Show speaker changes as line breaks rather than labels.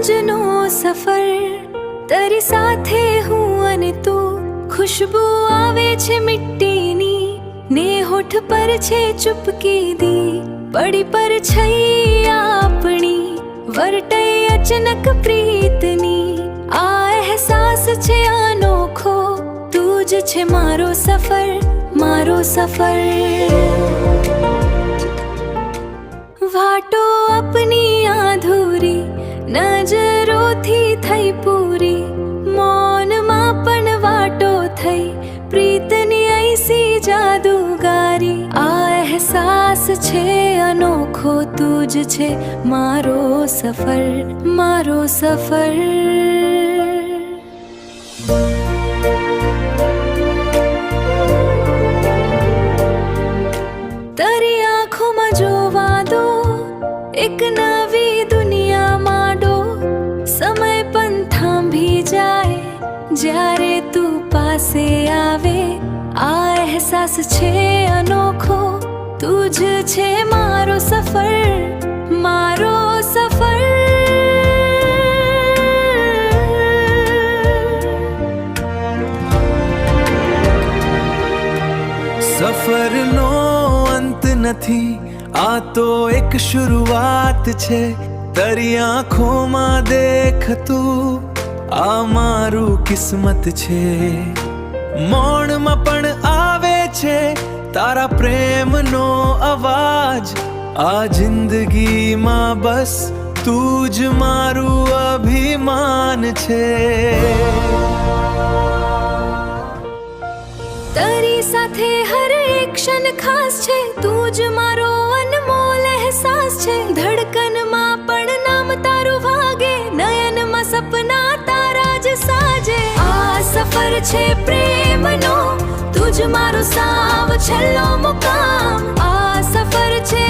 રોજનો સફર તારી સાથે હું અને તું ખુશ્બુ આવે છે મિટ્ટીની ને હોઠ પર છે ચુપકી દી પડી પર છૈયા આપણી વરટે અચાનક પ્રીતની આ અહેસાસ છે અનોખો તું જ છે મારો સફર મારો સફર વાટો अपनी आधूरी नजरोથી થઈ પૂરી મૌનમાં પણ વાટો થઈ પ્રીતની ऐसी જાદુગારી આ અહેસાસ છે અનોખો તું જ છે મારો સફર મારો સફર તારી આંખોમાં જોવા દો એક નવી દુનિયા માંડો સમય પણ થાંભી જાય જ્યારે તું પાસે આવે આ અહેસાસ છે અનોખો તું જ છે મારો સફર મારો સફર
સફરનો અંત નથી આ તો એક શરૂઆત છે તારી આંખોમાં દેખતું આ મારું કિસ્મત છે મૌનમાં પણ આવે છે તારા પ્રેમનો અવાજ આ જિંદગીમાં બસ તું જ મારું અભિમાન છે
તારી સાથે હર એક ક્ષણ ખાસ છે તું જ મારો અનમોલ અહેસાસ છે ધડકનમાં પણ નામ તારું વાગે નયનમાં સપના તારા જ સાજે આ સફર છે પ્રેમનો તું જ મારો સાવ છેલ્લો મુકામ આ સફર છે